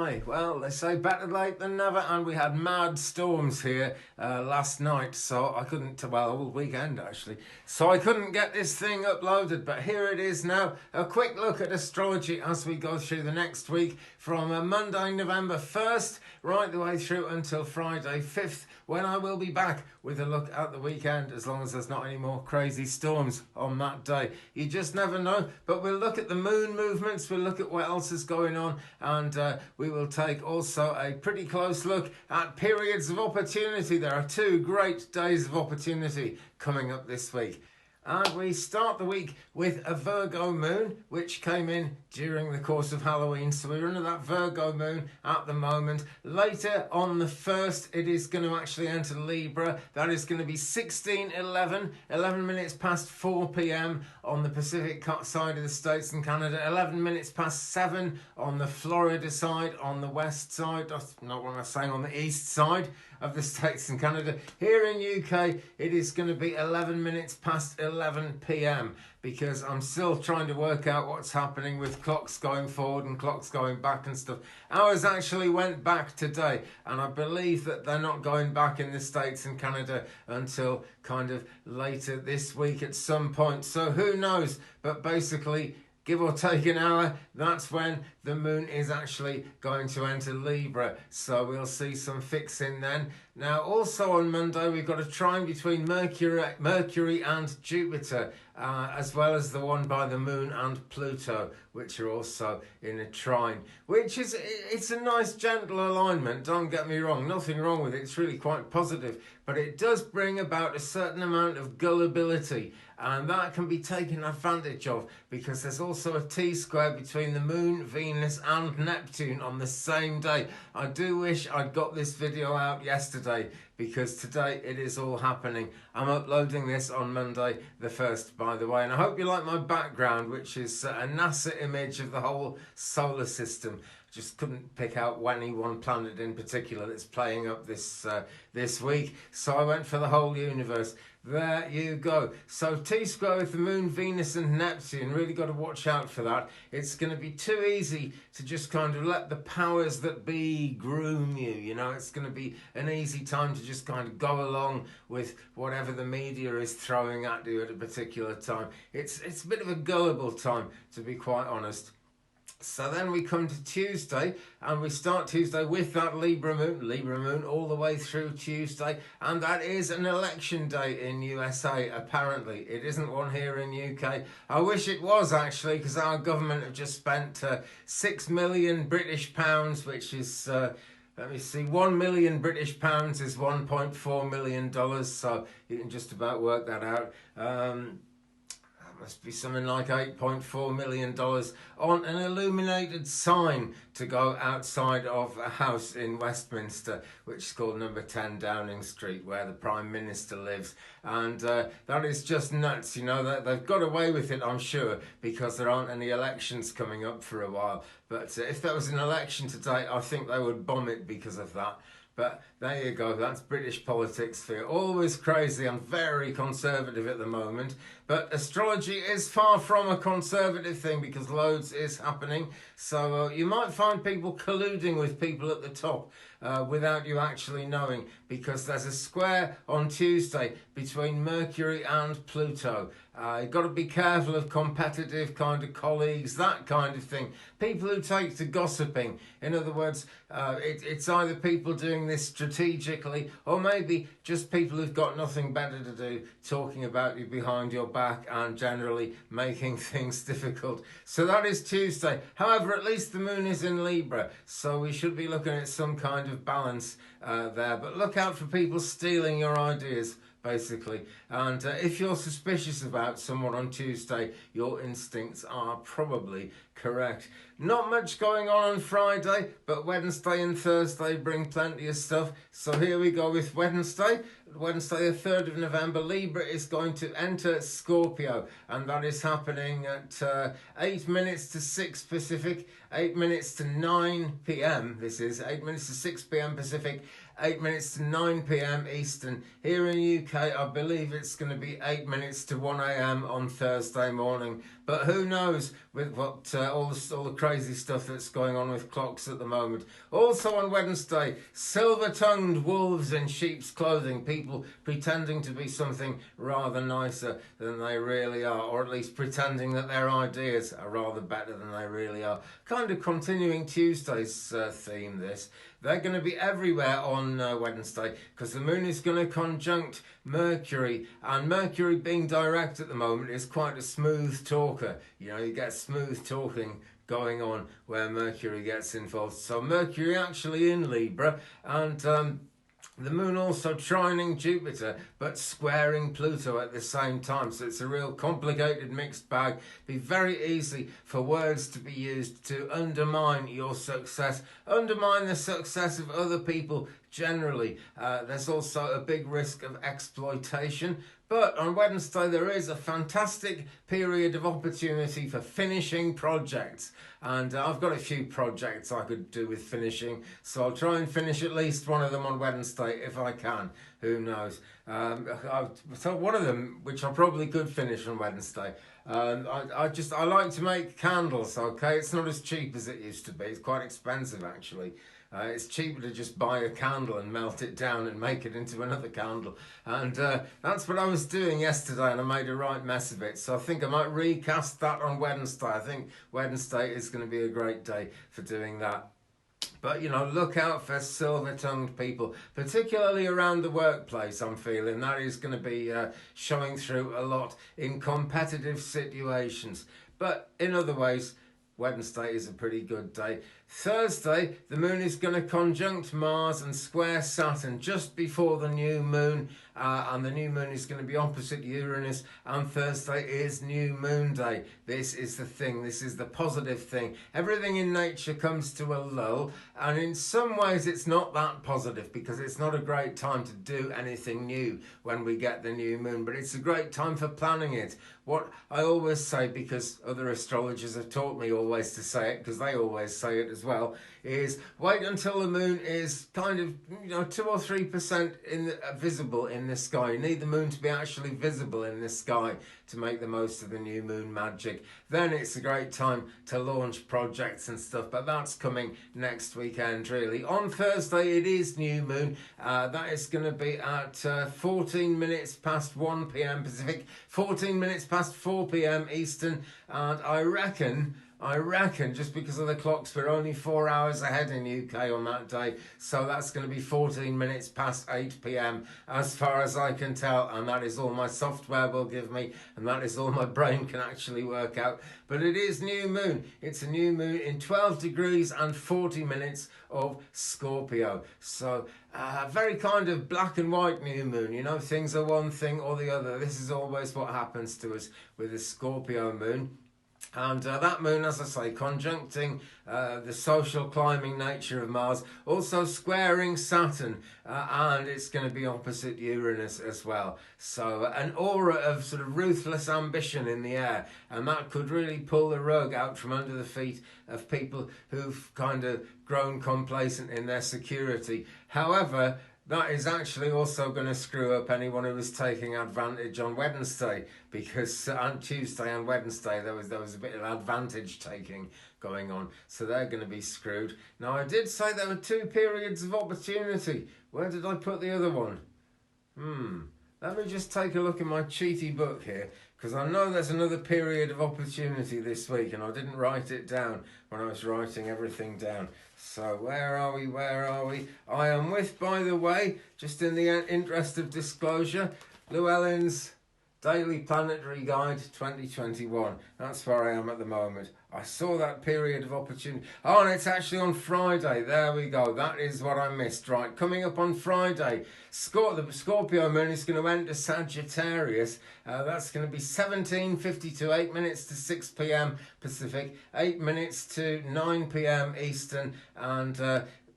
Hi, well, they say better late than never, and we had mad storms here last night, so I couldn't, well, all weekend actually, so I couldn't get this thing uploaded, but here it is now. A quick look at astrology as we go through the next week from Monday, November 1st, right the way through until Friday 5th, when I will be back with a look at the weekend, as long as there's not any more crazy storms on that day. You just never know, but we'll look at the moon movements, we'll look at what else is going on, and we will take also a pretty close look at periods of opportunity. There are 2 great days of opportunity coming up this week. And we start the week with a Virgo moon, which came in during the course of Halloween. So we're under that Virgo moon at the moment. Later on the 1st, it is going to actually enter Libra. That is going to be 16:11, 11 minutes past 4 p.m. on the Pacific side of the States and Canada, 11 minutes past 7 on the Florida side, on the west side, that's not what I'm saying, on the east side of the States and Canada. Here in UK, it is going to be 11 minutes past 11 p.m. because I'm still trying to work out what's happening with clocks going forward and clocks going back and stuff. Ours actually went back today, and I believe that they're not going back in the States and Canada until kind of later this week at some point. So who knows? But basically, give or take an hour, that's when the moon is actually going to enter Libra. So we'll see some fixing then. Now, also on Monday, we've got a trine between Mercury and Jupiter, as well as the one by the moon and Pluto, which are also in a trine, which is, it's a nice gentle alignment, don't get me wrong, nothing wrong with it, it's really quite positive, but it does bring about a certain amount of gullibility, and that can be taken advantage of because there's also a T-square between the moon, Venus and Neptune on the same day. I do wish I'd got this video out yesterday because today it is all happening. I'm uploading this on Monday the 1st, by the way, and I hope you like my background, which is a NASA image of the whole solar system. Just couldn't pick out any one planet in particular that's playing up this week, so I went for the whole universe. There you go. So T-square with the moon, Venus and Neptune, really got to watch out for that. It's going to be too easy to just kind of let the powers that be groom you, you know. It's going to be an easy time to just kind of go along with whatever the media is throwing at you at a particular time. It's a bit of a gullible time, to be quite honest. So then we come to Tuesday, and we start Tuesday with that Libra moon all the way through Tuesday, and that is an election day in USA, apparently. It isn't one here in UK. I wish it was, actually, because our government have just spent 6 million British pounds, which is... let me see, 1 million British pounds is $1.4 million, so you can just about work that out. Must be something like $8.4 million on an illuminated sign to go outside of a house in Westminster, which is called number 10 Downing Street, where the Prime Minister lives. And that is just nuts, you know, that they've got away with it, I'm sure, because there aren't any elections coming up for a while. But if there was an election today, I think they would bomb it because of that. But there you go, that's British politics for you. Always crazy and very conservative at the moment. But astrology is far from a conservative thing because loads is happening. So you might find people colluding with people at the top without you actually knowing, because there's a square on Tuesday between Mercury and Pluto. You've got to be careful of competitive kind of colleagues, that kind of thing. People who take to gossiping. In other words, it's either people doing this strategically or maybe just people who've got nothing better to do, talking about you behind your back and generally making things difficult. So that is Tuesday. However, at least the moon is in Libra, so we should be looking at some kind of balance there. But look out for people stealing your ideas, basically. And if you're suspicious about someone on Tuesday, your instincts are probably correct. Not much going on Friday, but Wednesday and Thursday bring plenty of stuff. So here we go with Wednesday. Wednesday, the 3rd of November, Libra is going to enter Scorpio, and that is happening at 8 minutes to 6 Pacific, 8 minutes to 9 p.m. This is 8 minutes to 6 p.m. Pacific, 8 minutes to 9 p.m. Eastern. Here in UK, I believe it's going to be 8 minutes to 1 a.m. on Thursday morning. But who knows with what all the crazy stuff that's going on with clocks at the moment. Also on Wednesday, silver-tongued wolves in sheep's clothing, people pretending to be something rather nicer than they really are, or at least pretending that their ideas are rather better than they really are. Kind of continuing Tuesday's theme, this. They're going to be everywhere on Wednesday because the moon is going to conjunct Mercury, and Mercury being direct at the moment is quite a smooth talker. You know, you get smooth talking going on where Mercury gets involved. So Mercury actually in Libra, and the moon also trining Jupiter, but squaring Pluto at the same time. So it's a real complicated mixed bag. Be very easy for words to be used to undermine your success, undermine the success of other people generally. There's also a big risk of exploitation. But on Wednesday, there is a fantastic period of opportunity for finishing projects. And I've got a few projects I could do with finishing, so I'll try and finish at least one of them on Wednesday if I can. Who knows? So one of them, which I probably could finish on Wednesday, I like to make candles, okay? It's not as cheap as it used to be. It's quite expensive, actually. It's cheaper to just buy a candle and melt it down and make it into another candle. And that's what I was doing yesterday, and I made a right mess of it. So I think I might recast that on Wednesday. I think Wednesday is going to be a great day for doing that. But, you know, look out for silver-tongued people, particularly around the workplace, I'm feeling. That is going to be showing through a lot in competitive situations. But in other ways, Wednesday is a pretty good day. Thursday, the moon is going to conjunct Mars and square Saturn just before the new moon, and the new moon is going to be opposite Uranus, and Thursday is new moon day. This is the thing, this is the positive thing. Everything in nature comes to a lull, and in some ways it's not that positive because it's not a great time to do anything new when we get the new moon, but it's a great time for planning it. What I always say, because other astrologers have taught me always to say it, because they always say it as well, is wait until the moon is kind of, you know, 2 or 3% visible in the sky. You need the moon to be actually visible in the sky to make the most of the new moon magic. Then it's a great time to launch projects and stuff, but that's coming next weekend really. On Thursday it is new moon. That is going to be at 14 minutes past 1 p.m. Pacific, 14 minutes past 4 p.m. Eastern, and I reckon, just because of the clocks, we're only 4 hours ahead in UK on that day, so that's going to be 14 minutes past 8 p.m. as far as I can tell, and that is all my software will give me, and that is all my brain can actually work out. But it is new moon. It's a new moon in 12 degrees and 40 minutes of Scorpio. So very kind of black and white new moon, you know, things are one thing or the other. This is always what happens to us with the Scorpio moon. And that moon, as I say, conjuncting the social climbing nature of Mars, also squaring Saturn, and it's going to be opposite Uranus as well. So an aura of sort of ruthless ambition in the air, and that could really pull the rug out from under the feet of people who've kind of grown complacent in their security. However, that is actually also going to screw up anyone who was taking advantage on Wednesday, because on Tuesday and Wednesday there was a bit of advantage taking going on, so they're going to be screwed. Now, I did say there were 2 periods of opportunity. Where did I put the other one? Let me just take a look in my cheaty book here, because I know there's another period of opportunity this week, and I didn't write it down when I was writing everything down. So where are we? I am with, by the way, just in the interest of disclosure, Llewellyn's Daily Planetary Guide 2021. That's where I am at the moment. I saw that period of opportunity. Oh, and it's actually on Friday. There we go. That is what I missed. Right, coming up on Friday, the Scorpio moon is going to enter Sagittarius. That's going to be 17:52, 8 minutes to 6 p.m. Pacific, 8 minutes to 9 p.m. Eastern, and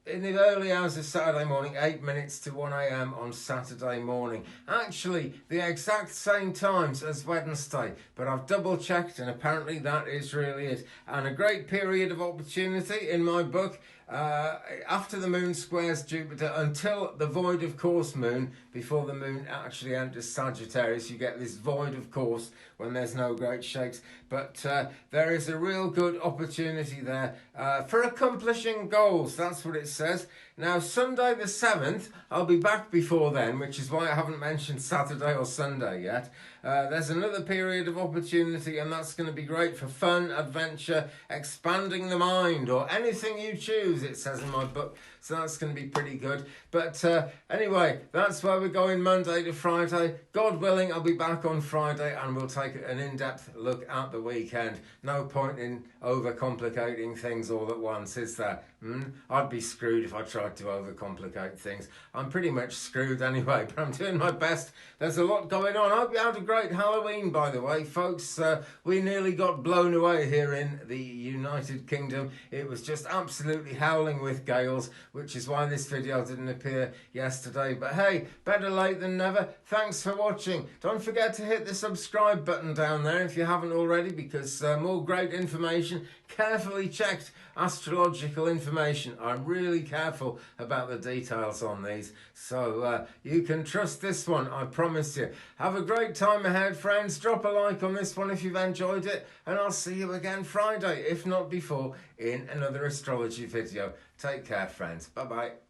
in the early hours of Saturday morning, 8 minutes to 1 a.m. on Saturday morning. Actually, the exact same times as Wednesday, but I've double checked and apparently that is really it. And a great period of opportunity in my book after the moon squares Jupiter until the void of course moon, before the moon actually enters Sagittarius. You get this void of course when there's no great shakes, but there is a real good opportunity there for accomplishing goals. That's what it says. Now, Sunday the 7th, I'll be back before then, which is why I haven't mentioned Saturday or Sunday yet. There's another period of opportunity, and that's going to be great for fun, adventure, expanding the mind, or anything you choose, it says in my book. So that's going to be pretty good. But anyway, that's where we're going Monday to Friday. God willing, I'll be back on Friday, and we'll take an in-depth look at the weekend. No point in overcomplicating things all at once, is there? I'd be screwed if I tried to overcomplicate things. I'm pretty much screwed anyway, but I'm doing my best. There's a lot going on. I hope you had a great Halloween, by the way, folks. We nearly got blown away here in the United Kingdom. It was just absolutely howling with gales, which is why this video didn't appear yesterday. But hey, better late than never. Thanks for watching. Don't forget to hit the subscribe button down there if you haven't already, because more great information, carefully checked astrological information. I'm really careful about the details on these, so you can trust this one, I promise you. Have a great time ahead, friends. Drop a like on this one if you've enjoyed it, and I'll see you again Friday, if not before, in another astrology video. Take care, friends. Bye bye.